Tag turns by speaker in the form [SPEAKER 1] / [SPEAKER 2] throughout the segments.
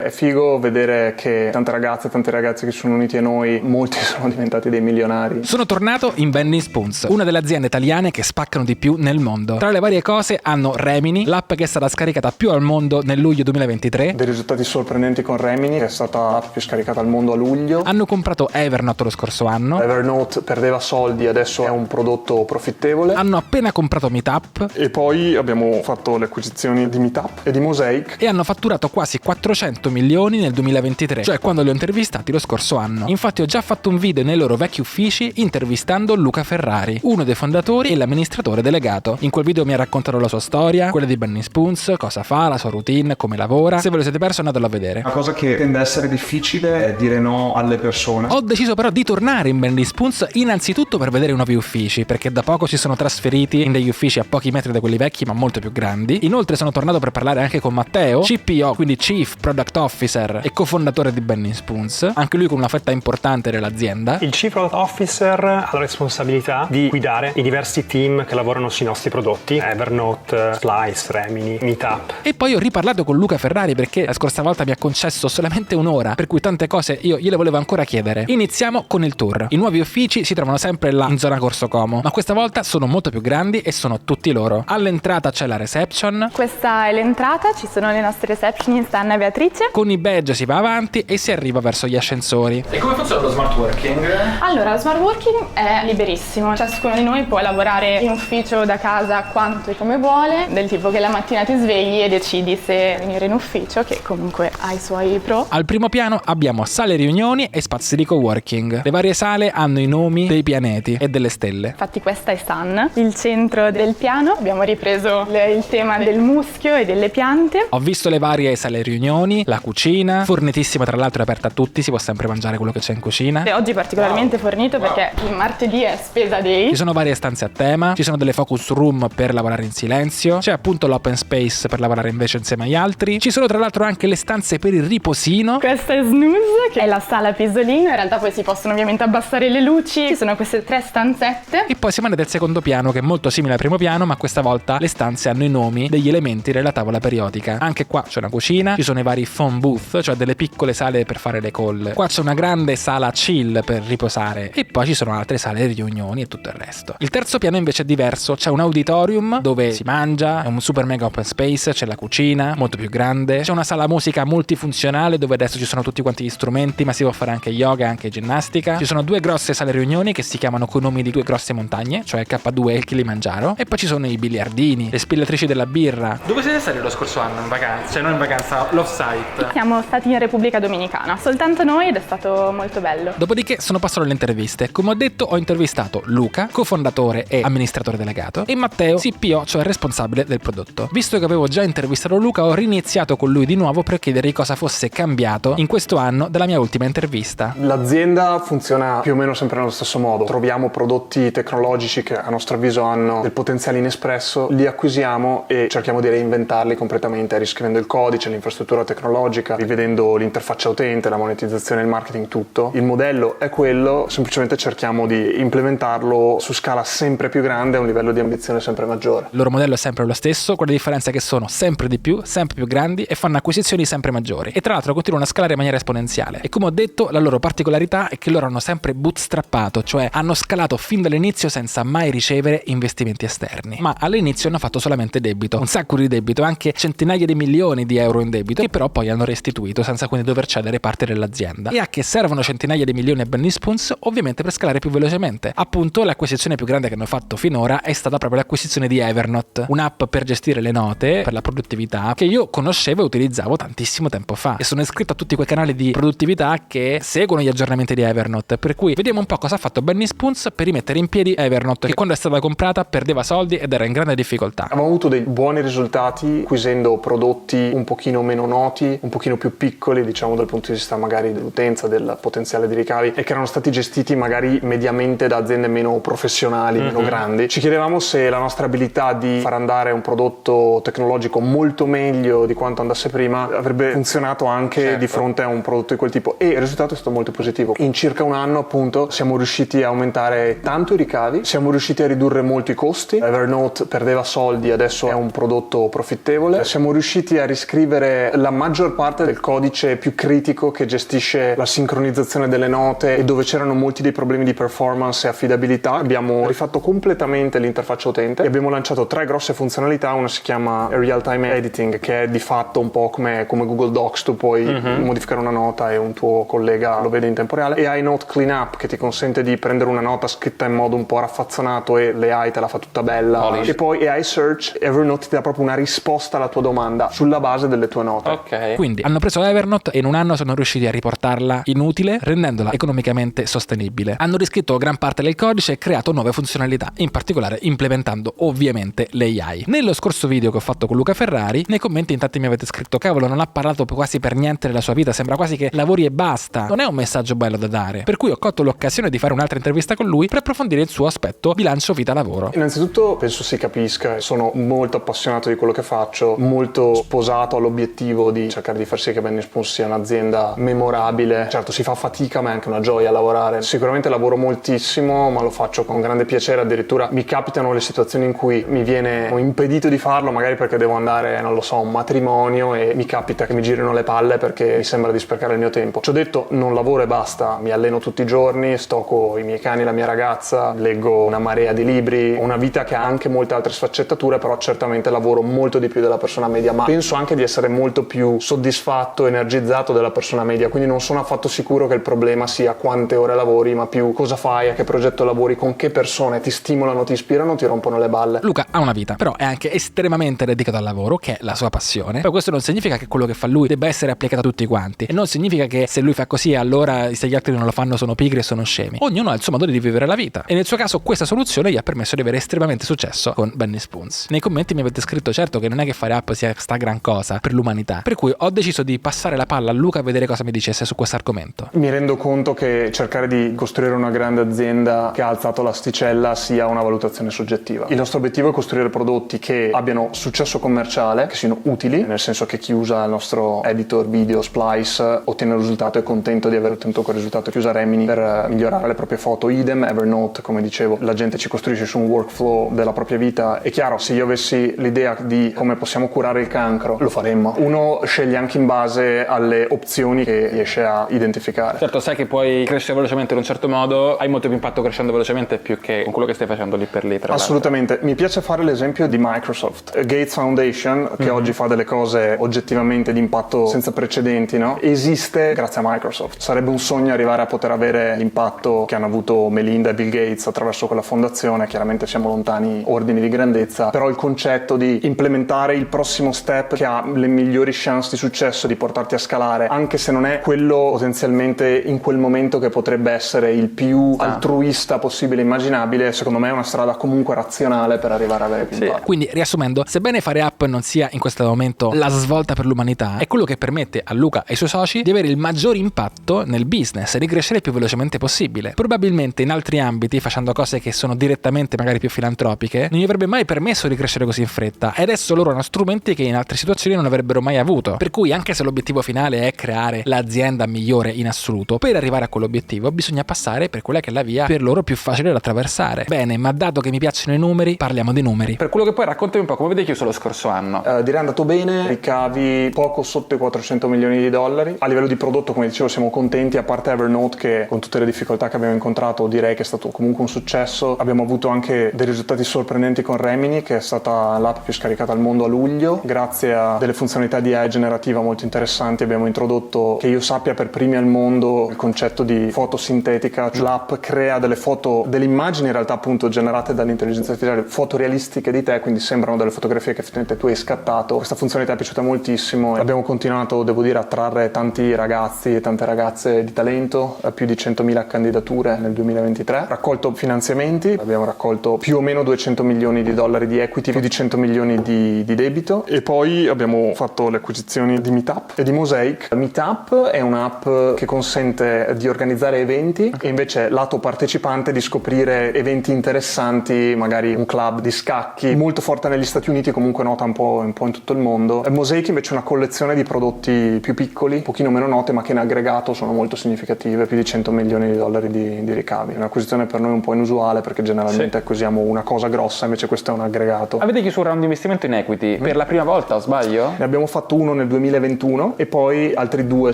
[SPEAKER 1] È figo vedere che tante ragazze e tanti ragazzi che sono uniti a noi, molti sono diventati dei milionari.
[SPEAKER 2] Sono tornato in Benny Spoons, una delle aziende italiane che spaccano di più nel mondo. Tra le varie cose hanno Remini, l'app che è stata scaricata più al mondo nel luglio 2023.
[SPEAKER 1] Dei risultati sorprendenti con Remini, che è stata l'app più scaricata al mondo a luglio.
[SPEAKER 2] Hanno comprato Evernote lo scorso anno.
[SPEAKER 1] Evernote perdeva soldi, adesso è un prodotto profittevole.
[SPEAKER 2] Hanno appena comprato Meetup.
[SPEAKER 1] E poi abbiamo fatto le acquisizioni di Meetup e di Mosaic.
[SPEAKER 2] E hanno fatturato quasi 400 milioni nel 2023, cioè quando li ho intervistati lo scorso anno. Infatti ho già fatto un video nei loro vecchi uffici intervistando Luca Ferrari, uno dei fondatori e l'amministratore delegato. In quel video mi ha raccontato la sua storia, quella di Benny Spoons, cosa fa, la sua routine, come lavora. Se ve lo siete perso andatelo a vedere.
[SPEAKER 3] Una cosa che tende a essere difficile è dire no alle persone.
[SPEAKER 2] Ho deciso però di tornare in Benny Spoons innanzitutto per vedere i nuovi uffici, perché da poco si sono trasferiti in degli uffici a pochi metri da quelli vecchi ma molto più grandi. Inoltre sono tornato per parlare anche con Matteo, CPO, quindi Chief Product Officer e cofondatore di Benny Spoons, anche lui con una fetta importante dell'azienda.
[SPEAKER 4] Il Chief Product Officer ha la responsabilità di guidare i diversi team che lavorano sui nostri prodotti, Evernote, Splice, Remini, Meetup.
[SPEAKER 2] E poi ho riparlato con Luca Ferrari perché la scorsa volta mi ha concesso solamente un'ora, per cui tante cose io gliele volevo ancora chiedere. Iniziamo con il tour. I nuovi uffici si trovano sempre là in zona Corso Como, ma questa volta sono molto più grandi e sono tutti loro. All'entrata c'è la reception.
[SPEAKER 5] Questa è l'entrata, ci sono le nostre receptionist Anna e Beatrice.
[SPEAKER 2] Con i badge si va avanti e si arriva verso gli ascensori.
[SPEAKER 6] E come funziona lo smart working?
[SPEAKER 5] Allora, lo smart working è liberissimo. Ciascuno di noi può lavorare in ufficio da casa quanto e come vuole, del tipo che la mattina ti svegli e decidi se venire in ufficio, che comunque ha i suoi pro.
[SPEAKER 2] Al primo piano abbiamo sale riunioni e spazi di coworking. Le varie sale hanno i nomi dei pianeti e delle stelle.
[SPEAKER 5] Infatti questa è Sun, il centro del piano. Abbiamo ripreso il tema del muschio e delle piante.
[SPEAKER 2] Ho visto le varie sale riunioni, la cucina, fornitissima tra l'altro, è aperta a tutti, si può sempre mangiare quello che c'è in cucina.
[SPEAKER 5] E oggi particolarmente fornito perché il martedì è spesa day.
[SPEAKER 2] Ci sono varie stanze a tema, ci sono delle focus room per lavorare in silenzio, c'è appunto l'open space per lavorare invece insieme agli altri, ci sono tra l'altro anche le stanze per il riposino.
[SPEAKER 5] Questa è Snooze, che è la sala pisolino, in realtà poi si possono ovviamente abbassare le luci, ci sono queste 3 stanzette.
[SPEAKER 2] E poi siamo andati al secondo piano, che è molto simile al primo piano, ma questa volta le stanze hanno i nomi degli elementi della tavola periodica. Anche qua c'è una cucina, ci sono i vari phone booth, cioè delle piccole sale per fare le call. Qua c'è una grande sala chill per riposare e poi ci sono altre sale riunioni e tutto il resto. Il terzo piano invece è diverso, c'è un auditorium dove si mangia, è un super mega open space, c'è la cucina molto più grande, c'è una sala musica multifunzionale dove adesso ci sono tutti quanti gli strumenti, ma si può fare anche yoga e anche ginnastica. Ci sono 2 grosse sale riunioni che si chiamano con nomi di 2 grosse montagne, cioè K2 e Kilimangiaro, e poi ci sono i biliardini, le spillatrici della birra.
[SPEAKER 6] Dove siete stati lo scorso anno in vacanza? Cioè non in vacanza, l'off-site.
[SPEAKER 5] Siamo stati in Repubblica Dominicana, soltanto noi, ed è stato molto bello.
[SPEAKER 2] Dopodiché sono passato alle interviste. Come ho detto, ho intervistato Luca, cofondatore e amministratore delegato, e Matteo, CPO, cioè responsabile del prodotto. Visto che avevo già intervistato Luca, ho riniziato con lui di nuovo per chiedergli cosa fosse cambiato in questo anno dalla mia ultima intervista.
[SPEAKER 1] L'azienda funziona più o meno sempre nello stesso modo. Troviamo prodotti tecnologici che a nostro avviso hanno del potenziale inespresso, li acquisiamo e cerchiamo di reinventarli completamente, riscrivendo il codice, l'infrastruttura tecnologica, rivedendo l'interfaccia utente, la monetizzazione, il marketing, tutto. Il modello è quello, semplicemente cerchiamo di implementarlo su scala sempre più grande a un livello di ambizione sempre maggiore.
[SPEAKER 2] Il loro modello è sempre lo stesso, con la differenza che sono sempre di più, sempre più grandi e fanno acquisizioni sempre maggiori. E tra l'altro continuano a scalare in maniera esponenziale. E come ho detto, la loro particolarità è che loro hanno sempre bootstrappato, cioè hanno scalato fin dall'inizio senza mai ricevere investimenti esterni. Ma all'inizio hanno fatto solamente debito, un sacco di debito, anche centinaia di milioni di euro in debito, che però poi hanno restituito senza quindi dover cedere parte dell'azienda. E a che servono centinaia di milioni a Benny Spoons? Ovviamente per scalare più velocemente. Appunto, l'acquisizione più grande che hanno fatto finora è stata proprio l'acquisizione di Evernote, un'app per gestire le note, per la produttività, che io conoscevo e utilizzavo tantissimo tempo fa, e sono iscritto a tutti quei canali di produttività che seguono gli aggiornamenti di Evernote, per cui vediamo un po' cosa ha fatto Benny Spoons per rimettere in piedi Evernote, che quando è stata comprata perdeva soldi ed era in grande difficoltà.
[SPEAKER 1] Abbiamo avuto dei buoni risultati acquisendo prodotti un pochino meno noti, un pochino più piccoli, diciamo dal punto di vista magari dell'utenza, del potenziale di ricavi, e che erano stati gestiti magari mediamente da aziende meno professionali, meno grandi. Ci chiedevamo se la nostra abilità di far andare un prodotto tecnologico molto meglio di quanto andasse prima avrebbe funzionato anche di fronte a un prodotto di quel tipo, e il risultato è stato molto positivo. In circa un anno appunto siamo riusciti a aumentare tanto i ricavi, siamo riusciti a ridurre molto i costi. Evernote perdeva soldi, adesso è un prodotto profittevole. Siamo riusciti a riscrivere la maggior parte del codice più critico che gestisce la sincronizzazione delle note e dove c'erano molti dei problemi di performance e affidabilità. Abbiamo rifatto completamente l'interfaccia utente e abbiamo lanciato 3 grosse funzionalità. Una si chiama Real Time Editing, che è di fatto un po' come Google Docs, tu puoi modificare una nota e un tuo collega lo vede in tempo reale, e iNote Cleanup, che ti consente di prendere una nota scritta in modo un po' raffazzonato e l'AI te la fa tutta bella. E poi AI Search, Evernote ti dà proprio una risposta alla tua domanda sulla base delle tue note.
[SPEAKER 6] Ok.
[SPEAKER 2] Quindi hanno preso Evernote e in un anno sono riusciti a riportarla inutile, rendendola economicamente sostenibile. Hanno riscritto gran parte del codice e creato nuove funzionalità, in particolare implementando ovviamente l'AI. Nello scorso video che ho fatto con Luca Ferrari, nei commenti in tanti mi avete scritto: cavolo, non ha parlato quasi per niente della sua vita, sembra quasi che lavori e basta. Non è un messaggio bello da dare, per cui ho colto l'occasione di fare un'altra intervista con lui per approfondire il suo aspetto bilancio vita-lavoro.
[SPEAKER 1] Innanzitutto penso si capisca, sono molto appassionato di quello che faccio, molto sposato all'obiettivo di cercare di far sì che Benny Spoons sia un'azienda memorabile. Certo, si fa fatica, ma è anche una gioia lavorare. Sicuramente lavoro moltissimo, ma lo faccio con grande piacere. Addirittura mi capitano le situazioni in cui mi viene impedito di farlo, magari perché devo andare, non lo so, a un matrimonio, e mi capita che mi girino le palle perché mi sembra di sprecare il mio tempo. Ci ho detto, non lavoro e basta, mi alleno tutti i giorni, sto con i miei cani e la mia ragazza, leggo una marea di libri, ho una vita che ha anche molte altre sfaccettature, però certamente lavoro molto di più della persona media, ma penso anche di essere molto più soddisfatto, energizzato della persona media, quindi non sono affatto sicuro che il problema sia quante ore lavori, ma più cosa fai, a che progetto lavori, con che persone ti stimolano, ti ispirano, ti rompono le balle.
[SPEAKER 2] Luca ha una vita, però è anche estremamente dedicato al lavoro, che è la sua passione. Poi questo non significa che quello che fa lui debba essere applicato a tutti quanti, e non significa che se lui fa così allora se gli altri non lo fanno sono pigri e sono scemi. Ognuno ha il suo modo di vivere la vita, e nel suo caso questa soluzione gli ha permesso di avere estremamente successo con Benny Spoons. Nei commenti mi avete scritto: certo che non è che fare app sia sta gran cosa per l'umanità, per cui ho deciso di passare la palla a Luca a vedere cosa mi dicesse su questo argomento.
[SPEAKER 1] Mi rendo conto che cercare di costruire una grande azienda che ha alzato l'asticella sia una valutazione soggettiva. Il nostro obiettivo è costruire prodotti che abbiano successo commerciale, che siano utili, nel senso che chi usa il nostro editor video Splice ottiene il risultato e è contento di aver ottenuto quel risultato, chi usa Remini per migliorare le proprie foto, idem. Evernote, come dicevo, la gente ci costruisce su un workflow della propria vita. È chiaro, se io avessi l'idea di come possiamo curare il cancro, lo faremmo. Uno sceglie anche in base alle opzioni che riesce a identificare.
[SPEAKER 6] Certo, sai che puoi crescere velocemente in un certo modo, hai molto più impatto crescendo velocemente più che con quello che stai facendo lì per lì.
[SPEAKER 1] Assolutamente. Mi piace fare l'esempio di Microsoft. Gates Foundation, che oggi fa delle cose oggettivamente di impatto senza precedenti, no? Esiste grazie a Microsoft. Sarebbe un sogno arrivare a poter avere l'impatto che hanno avuto Melinda e Bill Gates attraverso quella fondazione. Chiaramente siamo lontani ordini di grandezza, però il concetto di implementare il prossimo step che ha le migliori chance di successo, di portarti a scalare, anche se non è quello potenzialmente in quel momento che potrebbe essere il più altruista possibile e immaginabile, secondo me è una strada comunque razionale per arrivare a avere più impatto.
[SPEAKER 2] Quindi, riassumendo, sebbene fare app non sia in questo momento la svolta per l'umanità, è quello che permette a Luca e ai suoi soci di avere il maggior impatto nel business e di crescere il più velocemente possibile. Probabilmente in altri ambiti, facendo cose che sono direttamente magari più filantropiche, non gli avrebbe mai permesso di crescere così in fretta, e adesso loro hanno strumenti che in altre situazioni non avrebbero mai avuto. Per cui, anche se l'obiettivo finale è creare l'azienda migliore in assoluto, per arrivare a quell'obiettivo bisogna passare per quella che è la via per loro più facile da attraversare. Bene, ma dato che mi piacciono i numeri, parliamo di numeri.
[SPEAKER 6] Per quello che poi raccontami un po' come avete chiuso lo scorso anno.
[SPEAKER 1] Direi andato bene, ricavi poco sotto i 400 milioni di dollari. A livello di prodotto, come dicevo, siamo contenti, a parte Evernote che con tutte le difficoltà che abbiamo incontrato direi che è stato comunque un successo. Abbiamo avuto anche dei risultati sorprendenti con Remini, che è stata l'app più scaricata al mondo a luglio. Grazie a delle funzionalità di AI generativa molto interessanti abbiamo introdotto, che io sappia per primi al mondo, il concetto di fotosintetica. L'app crea delle foto, delle immagini in realtà appunto generate dall'intelligenza artificiale, foto realistiche di te, quindi sembrano delle fotografie che effettivamente tu hai scattato. Questa funzionalità è piaciuta moltissimo. Abbiamo continuato, devo dire, a attrarre tanti ragazzi e tante ragazze di talento, più di 100.000 candidature nel 2023, raccolto finanziamenti, abbiamo raccolto più o meno 200 milioni di dollari di equity, più di 100 milioni di debito, e poi abbiamo fatto le acquisizioni di Meetup e di Mosaic. Meetup è un'app che consente di organizzare eventi e invece lato partecipante di scoprire eventi interessanti, magari un club di scacchi molto forte negli Stati Uniti, comunque nota un po' in tutto il mondo. Mosaic invece è una collezione di prodotti più piccoli, un pochino meno note, ma che in aggregato sono molto significative, più di 100 milioni di dollari di ricavi. È un'acquisizione per noi un po' inusuale, perché generalmente acquisiamo una cosa grossa, invece questo è un aggregato.
[SPEAKER 6] Avete chiuso un round di investimento in equity per la prima volta, o sbaglio?
[SPEAKER 1] Ne abbiamo fatto uno nel 2020 2021 e poi altri 2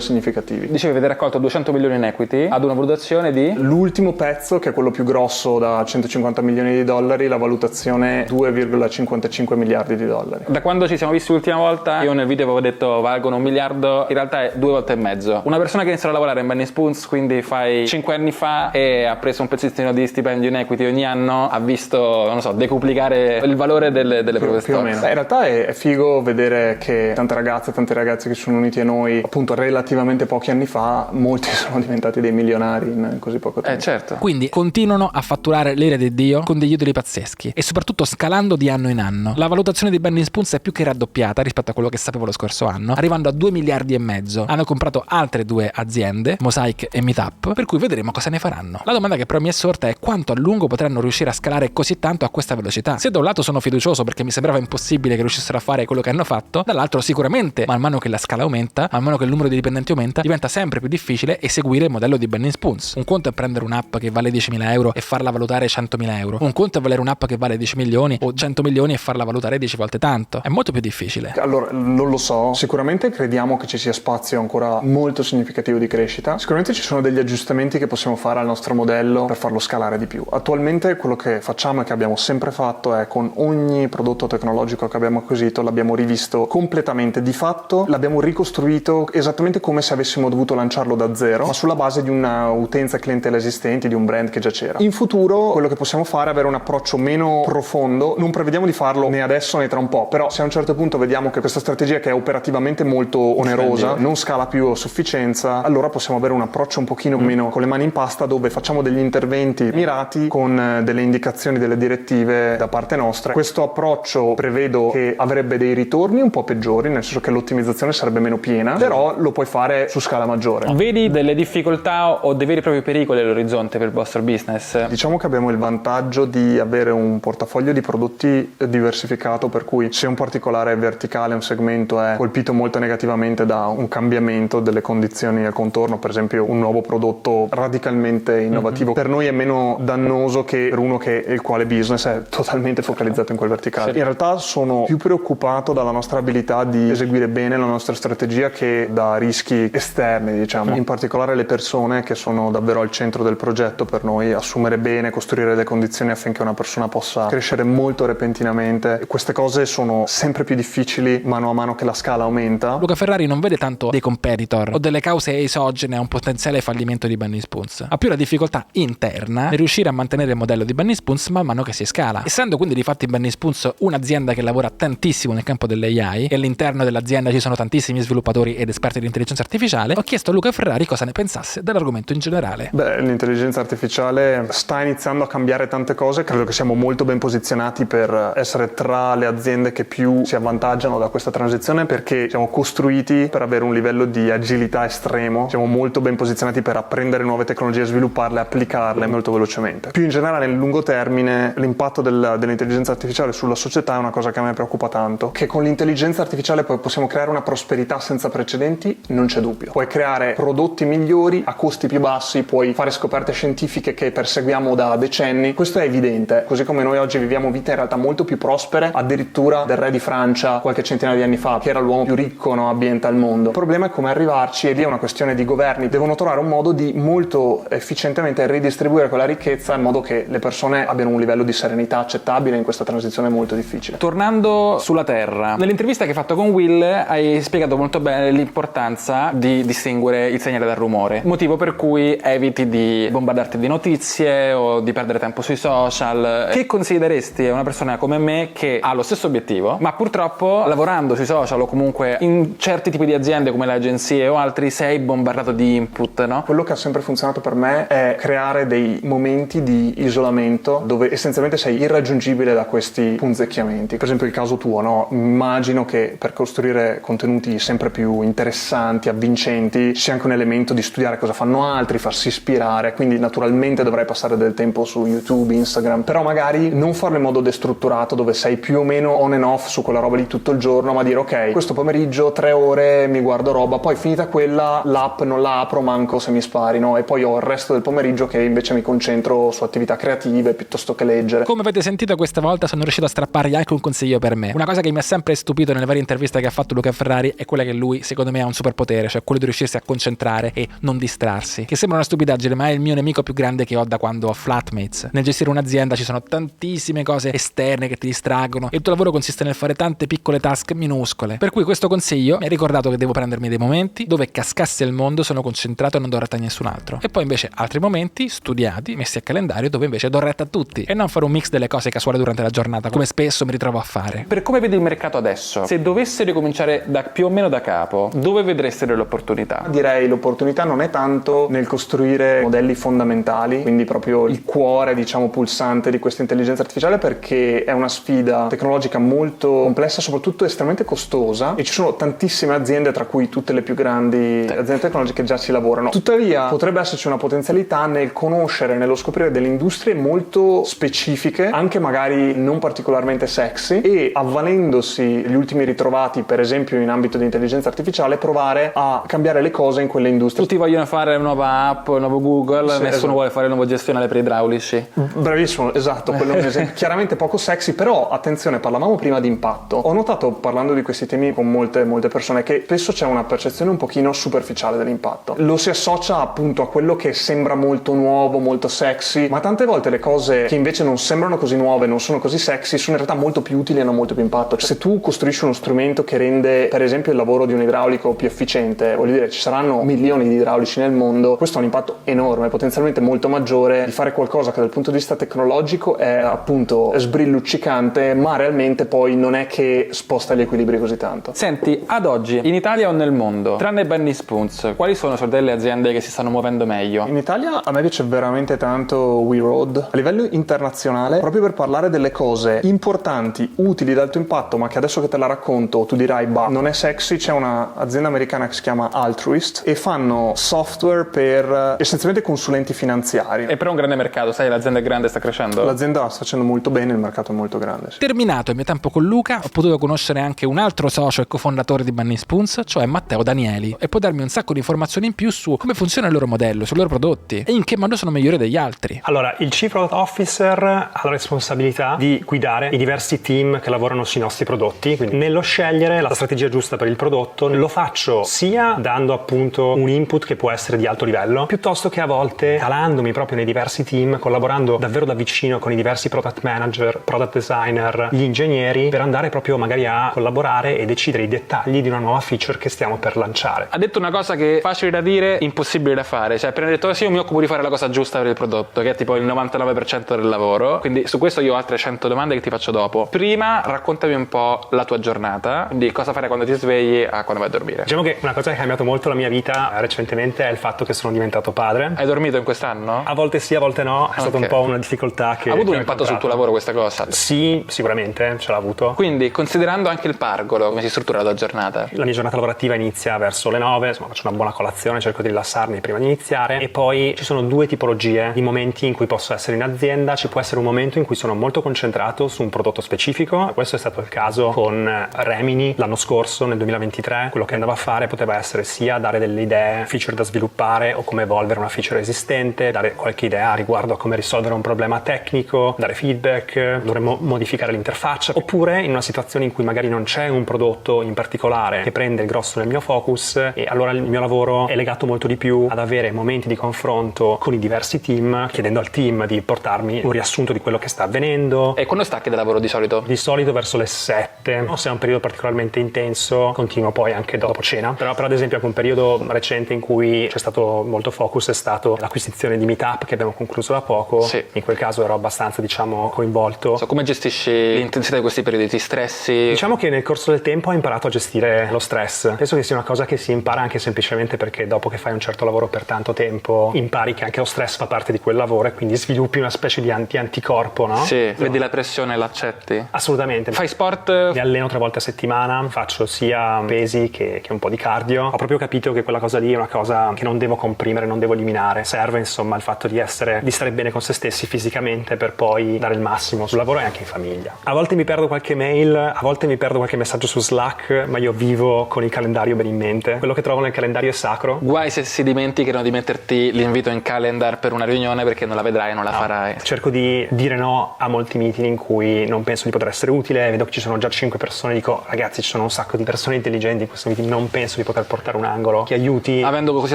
[SPEAKER 1] significativi.
[SPEAKER 6] Dicevi avete raccolto 200 milioni in equity ad una valutazione di...
[SPEAKER 1] L'ultimo pezzo, che è quello più grosso da 150 milioni di dollari, la valutazione 2,55 miliardi di dollari.
[SPEAKER 6] Da quando ci siamo visti l'ultima volta, io nel video avevo detto valgono 1 miliardo, in realtà è 2 volte e mezzo. Una persona che inizia a lavorare in Bunny Spoons, quindi fai 5 anni fa, e ha preso un pezzettino di stipendio in equity ogni anno, ha visto, non so, decuplicare il valore delle proprie
[SPEAKER 1] Più o meno.
[SPEAKER 6] stocks.
[SPEAKER 1] In realtà è figo vedere che tante ragazze e tanti ragazzi che sono uniti a noi appunto relativamente pochi anni fa, molti sono diventati dei milionari in così poco tempo.
[SPEAKER 6] Certo.
[SPEAKER 2] Quindi continuano a fatturare l'ira di Dio con degli utili pazzeschi e soprattutto scalando di anno in anno. La valutazione di Bunny Spoons è più che raddoppiata rispetto a quello che sapevo lo scorso anno, arrivando a 2 miliardi e mezzo. Hanno comprato altre 2 aziende, Mosaic e Meetup, per cui vedremo cosa ne faranno. La domanda che però mi è sorta è quanto a lungo potranno riuscire a scalare così tanto a questa velocità. Se da un lato sono fiducioso perché mi sembrava impossibile che riuscissero a fare quello che hanno fatto, dall'altro sicuramente man mano che la scala aumenta, man mano che il numero di dipendenti aumenta, diventa sempre più difficile eseguire il modello di Bunny Spoons. Un conto è prendere un'app che vale 10.000 euro e farla valutare 100.000 euro. Un conto è valere un'app che vale 10 milioni o 100 milioni e farla valutare 10 volte tanto. È molto più difficile.
[SPEAKER 1] Allora, non lo so, sicuramente crediamo che ci sia spazio ancora molto significativo di crescita. Sicuramente ci sono degli aggiustamenti che possiamo fare al nostro modello per farlo scalare di più. Attualmente quello che facciamo e che abbiamo sempre fatto è con ogni prodotto tecnologico che abbiamo acquisito l'abbiamo rivisto completamente, di fatto l'abbiamo ricostruito esattamente come se avessimo dovuto lanciarlo da zero, ma sulla base di una utenza clientela esistente, di un brand che già c'era. In futuro quello che possiamo fare è avere un approccio meno profondo, non prevediamo di farlo né adesso né tra un po', però se a un certo punto vediamo che questa strategia, che è operativamente molto onerosa, non scala più a sufficienza, allora possiamo avere un approccio un pochino meno con le mani in pasta, dove facciamo degli interventi mirati con delle indicazioni, delle direttive da parte nostra. Questo approccio prevedo che avrebbe dei ritorni un po' peggiori, nel senso che l'ottimizzazione sarebbe meno piena, però lo puoi fare su scala maggiore.
[SPEAKER 6] Vedi delle difficoltà o dei veri e propri pericoli all'orizzonte per il vostro business?
[SPEAKER 1] Diciamo che abbiamo il vantaggio di avere un portafoglio di prodotti diversificato, per cui se un particolare verticale, un segmento è colpito molto negativamente da un cambiamento delle condizioni al contorno, per esempio un nuovo prodotto radicalmente innovativo, per noi è meno dannoso che per uno che il quale business è totalmente focalizzato in quel verticale. In realtà sono più preoccupato dalla nostra abilità di eseguire bene la nostra strategia che da rischi esterni, diciamo. In particolare le persone, che sono davvero al centro del progetto per noi. Assumere bene, costruire le condizioni affinché una persona possa crescere molto repentinamente. Queste cose sono sempre più difficili mano a mano che la scala aumenta.
[SPEAKER 2] Luca Ferrari non vede tanto dei competitor o delle cause esogene a un potenziale fallimento di Bunny Spoons, ha più la difficoltà interna di riuscire a mantenere il modello di Bunny Spoons man mano che si scala. Essendo quindi di fatti Bunny Spoons un'azienda che lavora tantissimo nel campo dell'AI e all'interno dell'azienda ci sono tantissimi sviluppatori ed esperti di intelligenza artificiale, ho chiesto a Luca Ferrari cosa ne pensasse dell'argomento in generale.
[SPEAKER 1] Beh, l'intelligenza artificiale sta iniziando a cambiare tante cose. Credo che siamo molto ben posizionati per essere tra le aziende che più si avvantaggiano da questa transizione, perché siamo costruiti per avere un livello di agilità estremo. Siamo molto ben posizionati per apprendere nuove tecnologie, svilupparle, applicarle molto velocemente. Più in generale, nel lungo termine, l'impatto dell'intelligenza artificiale sulla società è una cosa che a me preoccupa tanto. Che con l'intelligenza artificiale poi possiamo creare una prosperità senza precedenti, non c'è dubbio. Puoi creare prodotti migliori a costi più bassi, puoi fare scoperte scientifiche che perseguiamo da decenni. Questo è evidente. Così come noi oggi viviamo vite in realtà molto più prospere, addirittura del re di Francia qualche centinaia di anni fa, che era l'uomo più ricco, no, ambiente al mondo. Il problema è come arrivarci, e lì è una questione di governi. Devono trovare un modo di molto efficientemente ridistribuire quella ricchezza in modo che le persone abbiano un livello di serenità accettabile in questa transizione molto difficile.
[SPEAKER 6] Tornando sulla Terra, nell'intervista che hai fatto con Will hai spiegato molto bene l'importanza di distinguere il segnale dal rumore, motivo per cui eviti di bombardarti di notizie o di perdere tempo sui social. Che consiglieresti a una persona come me che ha lo stesso obiettivo, ma purtroppo lavorando sui social o comunque in certi tipi di aziende come le agenzie o altri sei bombardato di input, no?
[SPEAKER 1] Quello che ha sempre funzionato per me è creare dei momenti di isolamento dove essenzialmente sei irraggiungibile da questi punzecchiamenti. Per esempio il caso tuo, no? Immagino che per costruire contenuti sempre più interessanti, avvincenti, sia anche un elemento di studiare cosa fanno altri, farsi ispirare, quindi naturalmente dovrai passare del tempo su YouTube, Instagram, però magari non farlo in modo destrutturato dove sei più o meno on and off su quella roba lì tutto il giorno, ma dire ok, questo pomeriggio 3 ore mi guardo roba, poi finita quella l'app non la apro manco se mi spari, no? E poi ho il resto del pomeriggio che invece mi concentro su attività creative piuttosto che leggere.
[SPEAKER 2] Come avete sentito, questa volta sono riuscito a strappargli anche un consiglio per me. Una cosa che mi ha sempre stupito nelle varie interviste che ha fatto Luca Ferrari Ferrari è quella che lui, secondo me, ha un superpotere, cioè quello di riuscirsi a concentrare e non distrarsi, che sembra una stupidaggine, ma è il mio nemico più grande che ho da quando ho Flatmates. Nel gestire un'azienda ci sono tantissime cose esterne che ti distraggono e il tuo lavoro consiste nel fare tante piccole task minuscole, per cui questo consiglio mi ha ricordato che devo prendermi dei momenti dove cascasse il mondo, sono concentrato e non do retta a nessun altro, e poi invece altri momenti studiati, messi a calendario, dove invece do retta a tutti e non fare un mix delle cose casuali durante la giornata come spesso mi ritrovo a fare.
[SPEAKER 6] Per come vedi il mercato adesso, se dovesse ricominciare da più o meno da capo, dove vedreste le opportunità?
[SPEAKER 1] Direi l'opportunità non è tanto nel costruire modelli fondamentali, quindi proprio il cuore, diciamo, pulsante di questa intelligenza artificiale, perché è una sfida tecnologica molto complessa, soprattutto estremamente costosa, e ci sono tantissime aziende, tra cui tutte le più grandi aziende tecnologiche, che già ci lavorano. Tuttavia potrebbe esserci una potenzialità nel conoscere, nello scoprire delle industrie molto specifiche, anche magari non particolarmente sexy, e avvalendosi gli ultimi ritrovati, per esempio in ambito di intelligenza artificiale, provare a cambiare le cose in quelle industrie.
[SPEAKER 6] Tutti vogliono fare una nuova app, un nuovo Google,
[SPEAKER 1] Sì,
[SPEAKER 6] nessuno
[SPEAKER 1] esatto.
[SPEAKER 6] vuole fare il nuovo gestionale per idraulici.
[SPEAKER 1] Bravissimo, esatto, quello è un esempio chiaramente poco sexy, però attenzione, parlavamo prima di impatto. Ho notato, parlando di questi temi con molte persone, che spesso c'è una percezione un pochino superficiale dell'impatto. Lo si associa appunto a quello che sembra molto nuovo, molto sexy, ma tante volte le cose che invece non sembrano così nuove, non sono così sexy, sono in realtà molto più utili e hanno molto più impatto. Se tu costruisci uno strumento che rende, per esempio, il lavoro di un idraulico più efficiente, voglio dire, ci saranno milioni di idraulici nel mondo, questo ha un impatto enorme, potenzialmente molto maggiore di fare qualcosa che dal punto di vista tecnologico è appunto sbrilluccicante, ma realmente poi non è che sposta gli equilibri così tanto.
[SPEAKER 6] Senti, ad oggi, in Italia o nel mondo, tranne Bunny Spoons, quali sono delle aziende che si stanno muovendo meglio?
[SPEAKER 1] In Italia a me piace veramente tanto We Road. A livello internazionale, proprio per parlare delle cose importanti, utili ad alto impatto, ma che adesso che te la racconto tu dirai bah, non è sexy, c'è un'azienda americana che si chiama Altruist e fanno software per essenzialmente consulenti finanziari.
[SPEAKER 6] È per un grande mercato, sai, l'azienda è grande, sta crescendo.
[SPEAKER 1] L'azienda sta facendo molto bene, il mercato è molto grande. Sì.
[SPEAKER 2] Terminato il mio tempo con Luca, ho potuto conoscere anche un altro socio e cofondatore di Bunny Spoons, cioè Matteo Danieli, e può darmi un sacco di informazioni in più su come funziona il loro modello, sui loro prodotti e in che modo sono migliori degli altri.
[SPEAKER 4] Allora, il Chief Product Officer ha la responsabilità di guidare i diversi team che lavorano sui nostri prodotti, quindi nello scegliere la strategia giusta per il prodotto lo faccio sia dando appunto un input che può essere di alto livello, piuttosto che a volte calandomi proprio nei diversi team, collaborando davvero da vicino con i diversi product manager, product designer, gli ingegneri, per andare proprio magari a collaborare e decidere i dettagli di una nuova feature che stiamo per lanciare.
[SPEAKER 6] Ha detto una cosa che è facile da dire, impossibile da fare, cioè appena detto sì, io mi occupo di fare la cosa giusta per il prodotto, che è tipo il 99% del lavoro, quindi su questo io ho altre 100 domande che ti faccio dopo. Prima raccontami un po' la tua giornata, di cosa fare quando ti svegli a quando vai a dormire.
[SPEAKER 4] Diciamo che una cosa che ha cambiato molto la mia vita recentemente è il fatto che sono diventato padre.
[SPEAKER 6] Hai dormito in quest'anno?
[SPEAKER 4] A volte sì, a volte no, è stata un
[SPEAKER 6] Ok.
[SPEAKER 4] po' una difficoltà che
[SPEAKER 6] Ha avuto
[SPEAKER 4] che
[SPEAKER 6] un
[SPEAKER 4] ho
[SPEAKER 6] impatto sul tuo
[SPEAKER 4] incontrato.
[SPEAKER 6] lavoro questa cosa?
[SPEAKER 4] Sì, sicuramente ce l'ha avuto.
[SPEAKER 6] Quindi, considerando anche il pargolo, come si struttura la tua giornata?
[SPEAKER 4] La mia giornata lavorativa inizia verso le 9, insomma faccio una buona colazione, cerco di rilassarmi prima di iniziare, e poi ci sono due tipologie di momenti in cui posso essere in azienda. Ci può essere un momento in cui sono molto concentrato su un prodotto specifico, questo è stato il caso con Remini l'anno scorso, nel 2023. Quello che andavo a fare poteva essere sia dare delle idee, feature da sviluppare o come evolvere una feature esistente, dare qualche idea riguardo a come risolvere un problema tecnico, dare feedback, dovremmo modificare l'interfaccia, oppure in una situazione in cui magari non c'è un prodotto in particolare che prende il grosso del mio focus, e allora il mio lavoro è legato molto di più ad avere momenti di confronto con i diversi team, chiedendo al team di portarmi un riassunto di quello che sta avvenendo.
[SPEAKER 6] E quando stacchi da lavoro di solito?
[SPEAKER 4] Di solito verso le 7, o se è un periodo particolarmente intenso continuo poi anche dopo cena. Però ad esempio anche un periodo recente in cui c'è stato molto focus è stato l'acquisizione di Meetup che abbiamo concluso da poco.
[SPEAKER 6] Sì.
[SPEAKER 4] In quel caso ero abbastanza, diciamo, coinvolto.
[SPEAKER 6] Come gestisci l'intensità di questi periodi? Ti stressi?
[SPEAKER 4] Diciamo che nel corso del tempo ho imparato a gestire lo stress. Penso che sia una cosa che si impara anche semplicemente perché dopo che fai un certo lavoro per tanto tempo impari che anche lo stress fa parte di quel lavoro e quindi sviluppi una specie di anticorpo, no?
[SPEAKER 6] Sì, vedi la pressione e l'accetti?
[SPEAKER 4] Assolutamente.
[SPEAKER 6] Fai sport?
[SPEAKER 4] Mi alleno 3 volte a settimana, faccio sia pesi che un po' di cardio. Ho proprio capito che quella cosa lì è una cosa che non devo comprimere, non devo eliminare. Serve insomma il fatto di stare bene con se stessi fisicamente per poi dare il massimo sul lavoro e anche in famiglia. A volte mi perdo qualche mail, a volte mi perdo qualche messaggio su Slack, ma io vivo con il calendario ben in mente. Quello che trovo nel calendario è sacro.
[SPEAKER 6] Guai se si dimenticano di metterti l'invito in calendar per una riunione perché non la vedrai e non la farai.
[SPEAKER 4] Cerco di dire no a molti meeting in cui non penso di poter essere utile, vedo che ci sono già 5 persone, dico ragazzi ci sono un sacco sacco di persone intelligenti in questo meeting, non penso di poter portare un angolo che aiuti.
[SPEAKER 6] Avendo così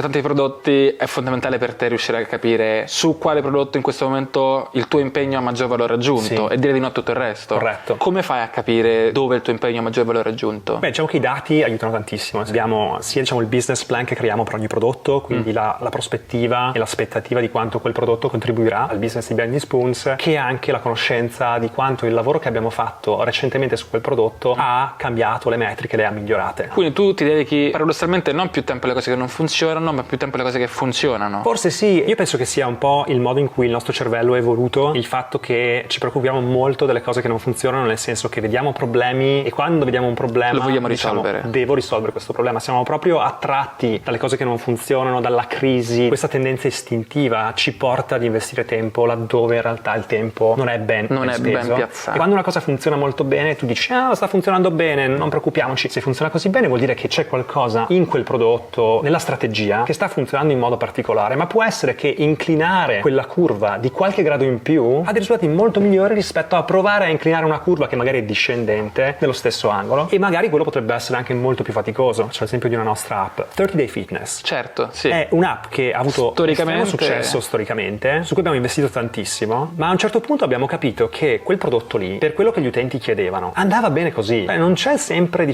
[SPEAKER 6] tanti prodotti, è fondamentale per te riuscire a capire su quale prodotto in questo momento il tuo impegno ha maggior valore aggiunto,
[SPEAKER 4] Sì.
[SPEAKER 6] e dire di no a tutto il resto.
[SPEAKER 4] Corretto.
[SPEAKER 6] Come fai a capire dove il tuo impegno ha maggior valore aggiunto?
[SPEAKER 4] Beh, diciamo che i dati aiutano tantissimo. Abbiamo sia il business plan che creiamo per ogni prodotto, quindi la prospettiva e l'aspettativa di quanto quel prodotto contribuirà al business di Bendy Spoons, che anche la conoscenza di quanto il lavoro che abbiamo fatto recentemente su quel prodotto ha cambiato le metriche, le ha migliorate.
[SPEAKER 6] Quindi tu ti dedichi paradossalmente non più tempo alle cose che non funzionano, ma più tempo alle cose che funzionano.
[SPEAKER 4] Forse sì, io penso che sia un po' il modo in cui il nostro cervello è evoluto, il fatto che ci preoccupiamo molto delle cose che non funzionano, nel senso che vediamo problemi e quando vediamo un problema
[SPEAKER 6] lo vogliamo
[SPEAKER 4] diciamo,
[SPEAKER 6] risolvere.
[SPEAKER 4] devo risolvere questo problema. Siamo proprio attratti dalle cose che non funzionano, dalla crisi. Questa tendenza istintiva ci porta ad investire tempo laddove in realtà il tempo non è ben speso.
[SPEAKER 6] piazzato.
[SPEAKER 4] E quando una cosa funziona molto bene, tu dici sta funzionando bene, non preoccupiamoci. Se funziona così bene vuol dire che c'è qualcosa in quel prodotto, nella strategia, che sta funzionando in modo particolare, ma può essere che inclinare quella curva di qualche grado in più ha dei risultati molto migliori rispetto a provare a inclinare una curva che magari è discendente nello stesso angolo, e magari quello potrebbe essere anche molto più faticoso. C'è l'esempio di una nostra app, 30 Day Fitness.
[SPEAKER 6] Certo, sì.
[SPEAKER 4] È un'app che ha avuto
[SPEAKER 6] Storicamente-
[SPEAKER 4] estremo successo storicamente, su cui abbiamo investito tantissimo, ma a un certo punto abbiamo capito che quel prodotto lì, per quello che gli utenti chiedevano, andava bene così. Non c'è sempre,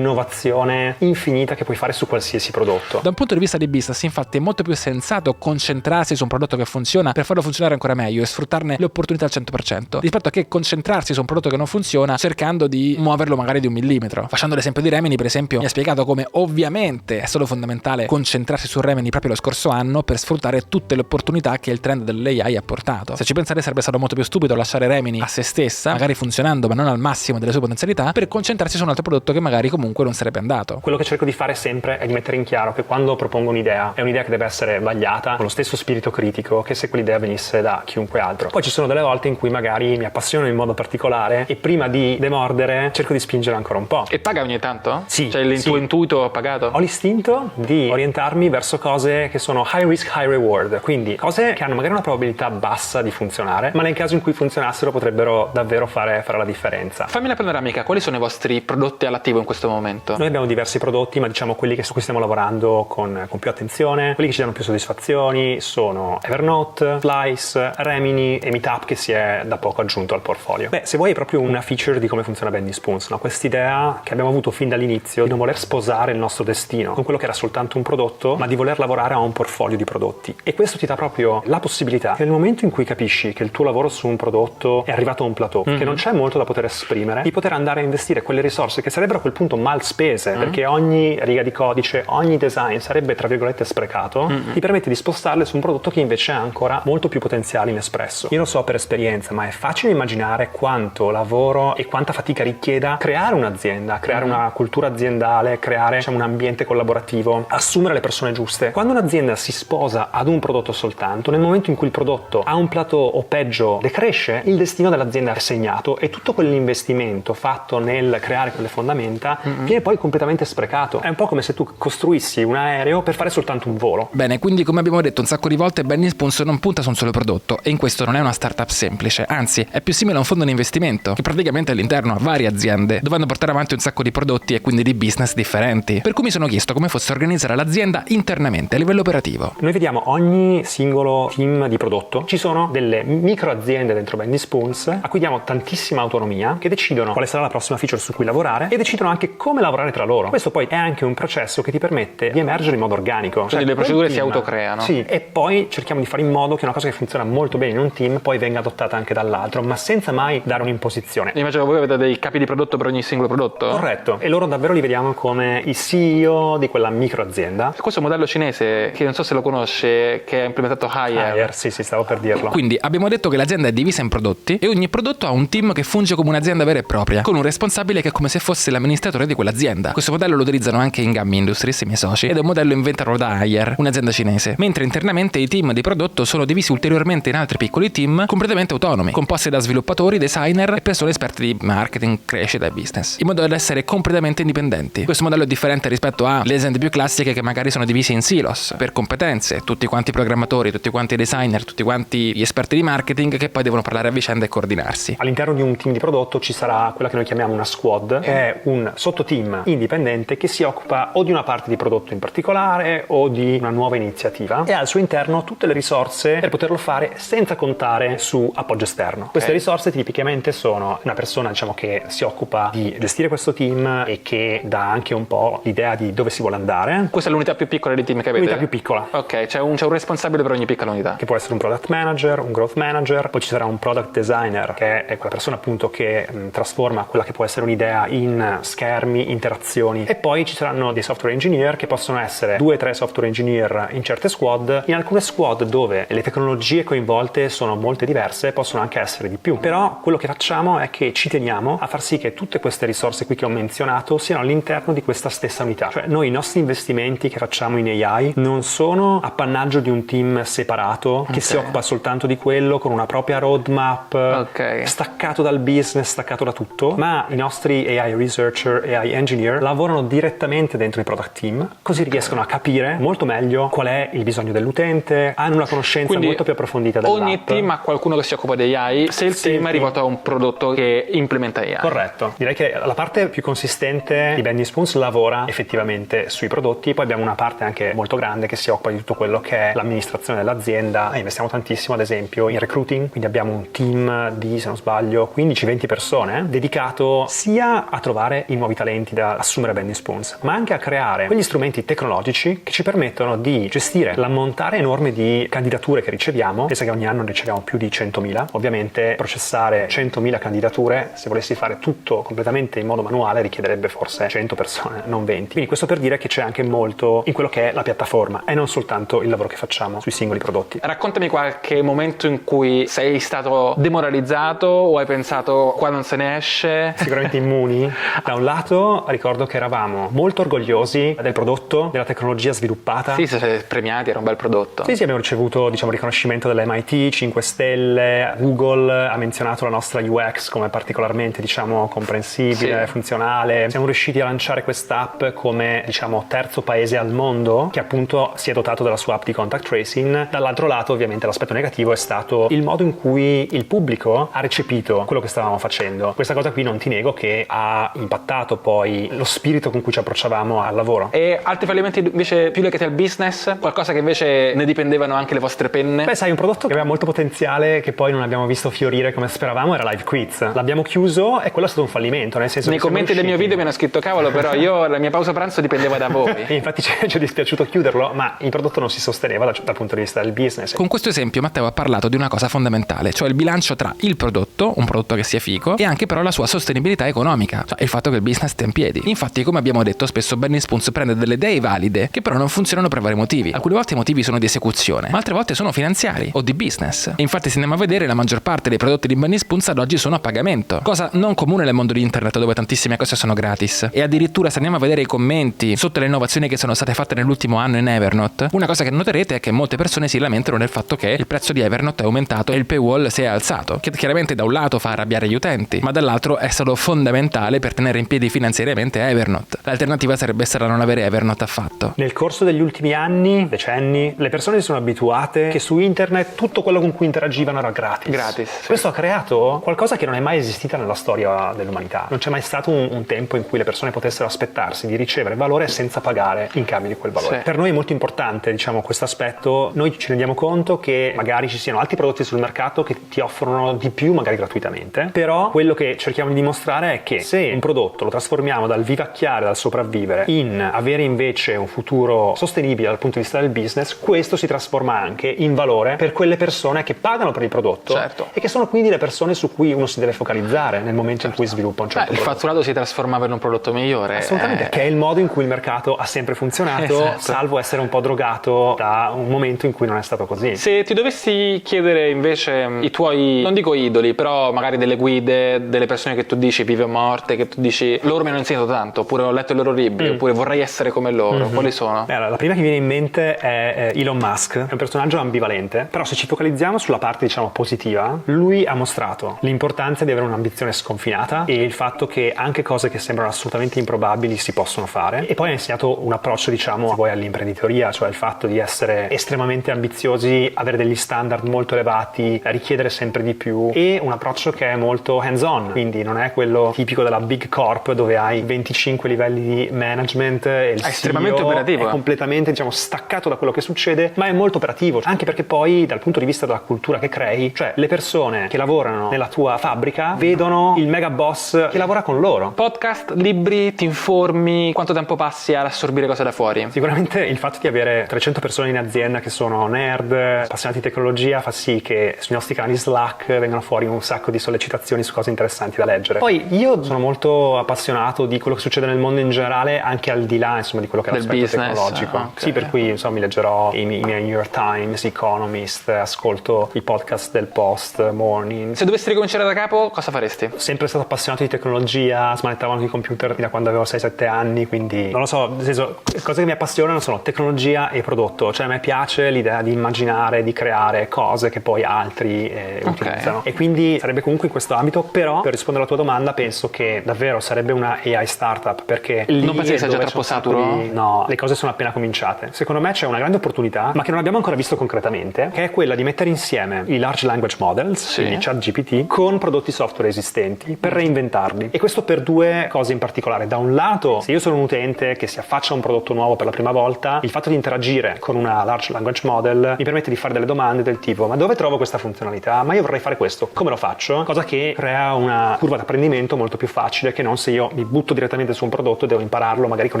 [SPEAKER 4] innovazione infinita che puoi fare su qualsiasi prodotto.
[SPEAKER 2] Da un punto di vista di business, infatti, è molto più sensato concentrarsi su un prodotto che funziona per farlo funzionare ancora meglio e sfruttarne le opportunità al 100%, rispetto a che concentrarsi su un prodotto che non funziona cercando di muoverlo magari di 1 millimetro. Facendo l'esempio di Remini, per esempio, mi ha spiegato come ovviamente è solo fondamentale concentrarsi su Remini proprio lo scorso anno per sfruttare tutte le opportunità che il trend dell'AI ha portato. Se ci pensate, sarebbe stato molto più stupido lasciare Remini a se stessa, magari funzionando ma non al massimo delle sue potenzialità, per concentrarsi su un altro prodotto che magari comunque non sarebbe andato.
[SPEAKER 4] Quello che cerco di fare sempre è di mettere in chiaro che quando propongo un'idea, è un'idea che deve essere vagliata con lo stesso spirito critico che se quell'idea venisse da chiunque altro. Poi ci sono delle volte in cui magari mi appassiono in modo particolare e prima di demordere cerco di spingere ancora un po'.
[SPEAKER 6] E paga ogni tanto?
[SPEAKER 4] Sì,
[SPEAKER 6] Cioè il
[SPEAKER 4] sì.
[SPEAKER 6] tuo intuito ha pagato?
[SPEAKER 4] Ho l'istinto di orientarmi verso cose che sono high risk, high reward, quindi cose che hanno magari una probabilità bassa di funzionare, ma nel caso in cui funzionassero potrebbero davvero fare la differenza.
[SPEAKER 6] Fammi la panoramica, quali sono i vostri prodotti all'attivo in questo momento?
[SPEAKER 4] Noi abbiamo diversi prodotti, ma quelli su cui stiamo lavorando con più attenzione, quelli che ci danno più soddisfazioni sono Evernote, Slice, Remini e Meetup, che si è da poco aggiunto al portfolio. Beh, se vuoi è proprio una feature di come funziona Bendy Spoons, no? Quest'idea che abbiamo avuto fin dall'inizio di non voler sposare il nostro destino con quello che era soltanto un prodotto, ma di voler lavorare a un portfolio di prodotti. E questo ti dà proprio la possibilità che nel momento in cui capisci che il tuo lavoro su un prodotto è arrivato a un plateau, che non c'è molto da poter esprimere, di poter andare a investire quelle risorse che sarebbero a quel punto mal spese, perché ogni riga di codice, ogni design sarebbe tra virgolette sprecato, ti permette di spostarle su un prodotto che invece ha ancora molto più potenziale inespresso. Io lo so per esperienza, ma è facile immaginare quanto lavoro e quanta fatica richieda creare un'azienda, creare una cultura aziendale, creare un ambiente collaborativo, assumere le persone giuste. Quando un'azienda si sposa ad un prodotto soltanto, nel momento in cui il prodotto ha un plateau o peggio decresce, il destino dell'azienda è segnato e tutto quell'investimento fatto nel creare quelle fondamenta viene poi completamente sprecato. È un po' come se tu costruissi un aereo per fare soltanto un volo.
[SPEAKER 2] Bene, quindi come abbiamo detto un sacco di volte, Bendy Spoons non punta su un solo prodotto, e in questo non è una startup semplice, anzi è più simile a un fondo di investimento che praticamente all'interno ha varie aziende, dovendo portare avanti un sacco di prodotti e quindi di business differenti. Per cui mi sono chiesto come fosse organizzare l'azienda internamente a livello operativo.
[SPEAKER 4] Noi vediamo ogni singolo team di prodotto, ci sono delle micro aziende dentro Bendy Spoons a cui diamo tantissima autonomia, che decidono quale sarà la prossima feature su cui lavorare e decidono anche come lavorare tra loro. Questo poi è anche un processo che ti permette di emergere in modo organico.
[SPEAKER 6] Quindi le procedure si autocreano.
[SPEAKER 4] Sì, e poi cerchiamo di fare in modo che una cosa che funziona molto bene in un team poi venga adottata anche dall'altro, ma senza mai dare un'imposizione.
[SPEAKER 6] Immagino voi avete dei capi di prodotto per ogni singolo prodotto?
[SPEAKER 4] Corretto, e loro davvero li vediamo come i CEO di quella micro azienda.
[SPEAKER 6] Questo è un modello cinese che non so se lo conosce, che ha implementato Haier.
[SPEAKER 4] Sì, stavo per dirlo.
[SPEAKER 2] Quindi abbiamo detto che l'azienda è divisa in prodotti e ogni prodotto ha un team che funge come un'azienda vera e propria, con un responsabile che è come se fosse l'amministratore di quell'azienda. Questo modello lo utilizzano anche in Gummy Industries, i miei soci, ed è un modello inventato da Haier, un'azienda cinese, mentre internamente i team di prodotto sono divisi ulteriormente in altri piccoli team completamente autonomi, composti da sviluppatori, designer e persone esperte di marketing, crescita e business, in modo da essere completamente indipendenti. Questo modello è differente rispetto alle aziende più classiche che magari sono divise in silos per competenze, tutti quanti programmatori, tutti quanti designer, tutti quanti gli esperti di marketing che poi devono parlare a vicenda e coordinarsi.
[SPEAKER 4] All'interno di un team di prodotto ci sarà quella che noi chiamiamo una squad, che è un sottoteam indipendente che si occupa o di una parte di prodotto in particolare o di una nuova iniziativa e ha al suo interno tutte le risorse per poterlo fare senza contare su appoggio esterno. Queste risorse tipicamente sono una persona, diciamo, che si occupa di gestire questo team e che dà anche un po' l'idea di dove si vuole andare.
[SPEAKER 6] Questa è l'unità più piccola di team che avete?
[SPEAKER 4] L'unità più piccola.
[SPEAKER 6] Ok, c'è un responsabile per ogni piccola unità.
[SPEAKER 4] Che può essere un product manager, un growth manager, poi ci sarà un product designer che è quella persona appunto che trasforma quella che può essere un'idea in schermi, interazioni, e poi ci saranno dei software engineer che possono essere 2-3 software engineer in certe squad. In alcune squad dove le tecnologie coinvolte sono molte diverse possono anche essere di più, però quello che facciamo è che ci teniamo a far sì che tutte queste risorse qui che ho menzionato siano all'interno di questa stessa unità. Cioè noi i nostri investimenti che facciamo in AI non sono appannaggio di un team separato che si occupa soltanto di quello, con una propria roadmap, staccato dal business, staccato da tutto, ma i nostri AI researcher, AI engineer lavorano direttamente dentro i product team, così riescono a capire molto meglio qual è il bisogno dell'utente, hanno una conoscenza
[SPEAKER 6] quindi
[SPEAKER 4] molto più approfondita dell'app.
[SPEAKER 6] Ogni team ha qualcuno che si occupa di AI, se il team è rivolto a un prodotto che implementa AI.
[SPEAKER 4] Corretto, direi che la parte più consistente di Bending Spoons lavora effettivamente sui prodotti, poi abbiamo una parte anche molto grande che si occupa di tutto quello che è l'amministrazione dell'azienda. Investiamo tantissimo ad esempio in recruiting, quindi abbiamo un team di, se non sbaglio, 15-20 persone dedicato sia a trovare i nuovi talenti da assumere a Bending Spoons, ma anche a creare quegli strumenti tecnologici che ci permettono di gestire l'ammontare enorme di candidature che riceviamo. Pensa che ogni anno riceviamo più di 100.000. Ovviamente processare 100.000 candidature, se volessi fare tutto completamente in modo manuale, richiederebbe forse 100 persone, non 20. Quindi questo per dire che c'è anche molto in quello che è la piattaforma e non soltanto il lavoro che facciamo sui singoli prodotti.
[SPEAKER 6] Raccontami qualche momento in cui sei stato demoralizzato o hai pensato qua non se ne esce.
[SPEAKER 4] Sicuramente immuni. Da un lato ricordo che eravamo molto orgogliosi del prodotto, della tecnologia sviluppata.
[SPEAKER 6] Sì, siete premiati, era un bel prodotto.
[SPEAKER 4] Sì, abbiamo ricevuto, diciamo, riconoscimento dell'MIT, 5 stelle, Google ha menzionato la nostra UX come particolarmente, diciamo, comprensibile, funzionale. Siamo riusciti a lanciare quest'app come, diciamo, terzo paese al mondo che appunto si è dotato della sua app di contact tracing. Dall'altro lato, ovviamente, l'aspetto negativo è stato il modo in cui il pubblico ha recepito quello che stavamo facendo. Questa cosa qui non ti nego che ha impattato poi lo spirito con cui ci approcciavamo al lavoro.
[SPEAKER 6] E altri fallimenti invece più legati al business? Qualcosa che invece ne dipendevano anche le vostre penne?
[SPEAKER 4] Beh, sai, un prodotto che aveva molto potenziale che poi non abbiamo visto fiorire come speravamo era Live Quiz. L'abbiamo chiuso e quello è stato un fallimento, nel senso
[SPEAKER 6] nei
[SPEAKER 4] che
[SPEAKER 6] commenti del mio video mi hanno scritto cavolo, però io la mia pausa pranzo dipendeva da voi.
[SPEAKER 4] E infatti ci è dispiaciuto chiuderlo, ma il prodotto non si sosteneva dal punto di vista del business.
[SPEAKER 2] Con questo esempio Matteo ha parlato di una cosa fondamentale, cioè il bilancio tra il prodotto, un prodotto che sia fico, e anche però la sua sostenibilità economica, cioè il fatto che il business stia in piedi. Infatti, come abbiamo detto, spesso Bending Spoons prende delle idee valide che però non funzionano per vari motivi. Alcune volte i motivi sono di esecuzione, ma altre volte sono finanziari o di business. E infatti, se andiamo a vedere, la maggior parte dei prodotti di Bending Spoons ad oggi sono a pagamento, cosa non comune nel mondo di internet dove tantissime cose sono gratis. E addirittura, se andiamo a vedere i commenti sotto le innovazioni che sono state fatte nell'ultimo anno in Evernote, una cosa che noterete è che molte persone si lamentano del fatto che il prezzo di Evernote è aumentato e il paywall si è alzato, che chiaramente da un lato fa arrabbiare gli utenti, ma dall'altro è stato fondamentale per tenere in piedi finanziariamente Evernote. L'alternativa sarebbe stata non avere Evernote affatto.
[SPEAKER 4] Nel corso degli ultimi anni, decenni, le persone si sono abituate che su internet tutto quello con cui interagivano era gratis.
[SPEAKER 6] Sì.
[SPEAKER 4] Questo ha creato qualcosa che non è mai esistita nella storia dell'umanità. Non c'è mai stato un tempo in cui le persone potessero aspettarsi di ricevere valore senza pagare in cambio di quel valore.
[SPEAKER 6] Sì.
[SPEAKER 4] Per noi è molto importante, diciamo, questo aspetto. Noi ci rendiamo conto che magari ci siano altri prodotti sul mercato che ti offrono di più, magari gratuitamente, però quello che cerchiamo di dimostrare è che se un prodotto lo trasformiamo dal vivacchiare, dal sopravvivere, in avere invece un futuro sostenibile dal punto di vista del business, questo si trasforma anche in valore per quelle persone che pagano per il prodotto,
[SPEAKER 6] certo,
[SPEAKER 4] e che sono quindi le persone su cui uno si deve focalizzare nel momento in cui sviluppa un certo
[SPEAKER 6] il
[SPEAKER 4] prodotto.
[SPEAKER 6] fatturato si trasformava in un prodotto migliore.
[SPEAKER 4] Assolutamente, che è il modo in cui il mercato ha sempre funzionato,
[SPEAKER 6] esatto,
[SPEAKER 4] salvo essere un po' drogato da un momento in cui non è stato così.
[SPEAKER 6] Se ti dovessi chiedere invece i tuoi, non dico idoli, però magari delle guide, delle persone che tu dici vive o morte, che tu dici loro mi hanno insegnato tanto, oppure ho letto i loro libri, oppure vorrei essere come loro, quali sono?
[SPEAKER 4] Beh, la prima che viene in mente è Elon Musk. È un personaggio ambivalente, però se ci focalizziamo sulla parte, diciamo, positiva, lui ha mostrato l'importanza di avere un'ambizione sconfinata e il fatto che anche cose che sembrano assolutamente improbabili si possono fare, e poi ha insegnato un approccio, diciamo, poi all'imprenditoria, cioè il fatto di essere estremamente ambiziosi, avere degli standard molto elevati, richiedere sempre di più, e un approccio che è molto hands-on, quindi non è quello tipico della big corp dove hai 25 livelli di management e il
[SPEAKER 6] È estremamente
[SPEAKER 4] CEO
[SPEAKER 6] operativo.
[SPEAKER 4] è completamente, diciamo, staccato da quello che succede, ma è molto operativo, anche perché poi dal punto di vista della cultura che crei, cioè le persone che lavorano nella tua fabbrica vedono il mega boss che lavora con loro.
[SPEAKER 6] Podcast, libri, ti informi, quanto tempo passi ad assorbire cose da fuori?
[SPEAKER 4] Sicuramente il fatto di avere 300 persone in azienda che sono nerd, appassionati di tecnologia, fa sì che sui nostri canali Slack vengano fuori un sacco di sollecitazioni su cose interessanti da leggere. Poi io sono molto appassionato di quello che succede nel mondo in generale, anche al di là, insomma, di quello che è
[SPEAKER 6] Del
[SPEAKER 4] l'aspetto
[SPEAKER 6] business,
[SPEAKER 4] tecnologico.
[SPEAKER 6] ok.
[SPEAKER 4] Sì, per cui insomma mi leggerò i miei New York Times, Economist, ascolto i podcast del Post, Morning.
[SPEAKER 6] Se dovessi ricominciare da capo, cosa faresti?
[SPEAKER 4] Sempre stato appassionato di tecnologia, smanettavano i computer da quando avevo 6-7 anni, quindi non lo so, nel senso, cose che mi appassionano sono tecnologia e prodotto, cioè a me piace l'idea di immaginare, di creare cose che poi altri utilizzano, e quindi sarebbe comunque in questo ambito. Però per rispondere alla tua domanda penso che davvero sarebbe una AI startup, perché lì
[SPEAKER 6] Non pensi che sia già
[SPEAKER 4] dove
[SPEAKER 6] troppo
[SPEAKER 4] c'è un sacco
[SPEAKER 6] saturo?
[SPEAKER 4] No, le cose sono appena cominciate. Secondo me c'è una grande opportunità, ma che non abbiamo ancora visto concretamente, che è quella di mettere insieme i large language models, quindi ChatGPT, con prodotti software esistenti per reinventarli. E questo per due cose in particolare. Da un lato, se io sono un utente che si affaccia a un prodotto nuovo per la prima volta, il fatto di interagire con una large language model mi permette di fare delle domande del tipo: ma dove trovo questa funzionalità? Ma io vorrei fare questo, come lo faccio? Cosa che crea una curva di apprendimento molto più facile che non se io mi butto direttamente su un prodotto e devo impararlo magari con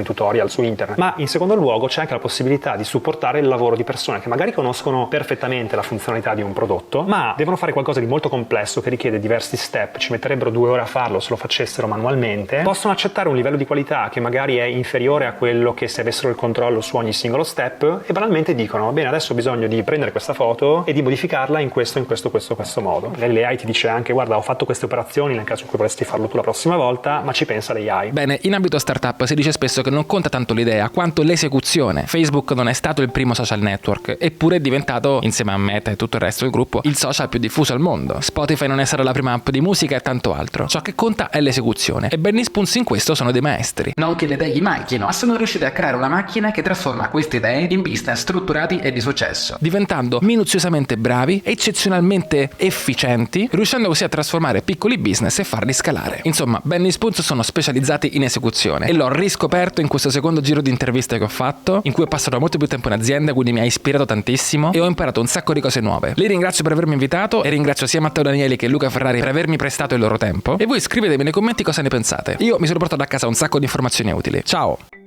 [SPEAKER 4] i tutorial su internet. Ma in secondo luogo c'è anche la possibilità di supportare il lavoro di persone che magari conoscono perfettamente la funzionalità di un prodotto, ma devono fare qualcosa di molto complesso che richiede diversi step, ci metterebbero 2 ore a farlo se lo facessero manualmente. Possono accettare un livello di qualità che magari è inferiore a quello che se avessero il controllo su ogni singolo step, e banalmente dicono: bene, adesso ho bisogno di prendere questa foto e di modificarla in questo modo. L'AI ti dice anche: guarda, ho fatto queste operazioni nel caso in cui vorresti farlo tu la prossima volta, ma ci pensa l'AI.
[SPEAKER 2] Bene, in ambito startup si dice spesso che non conta tanto l'idea quanto l'esecuzione. Facebook non è stato il primo social network, eppure è diventato, insieme a Meta e tutto il resto del gruppo, il social più diffuso al mondo. Spotify non è stata la prima app di musica e tanto altro. Ciò che conta è l'esecuzione, e Benny Spoons in questo sono dei maestri.
[SPEAKER 7] Non che le idee gli manchino, ma sono riusciti a creare una macchina che trasforma queste idee in business strutturati e di successo,
[SPEAKER 2] diventando minuziosamente bravi, eccezionalmente efficienti, riuscendo così a trasformare piccoli business e farli scalare. Insomma, Benny Spoons sono specializzati in esecuzione, e l'ho riscoperto in questo secondo giro di interviste che ho fatto, in cui ho passato molto più tempo in azienda, quindi mi ha ispirato tantissimo e ho imparato un sacco di cose nuove. Li ringrazio per avermi invitato, e ringrazio sia Matteo Danieli che Luca Ferrari per avermi prestato il loro tempo, e voi scrivetemi nei commenti cosa ne pensate. Io mi sono portato a casa un sacco di informazioni utili. Ciao!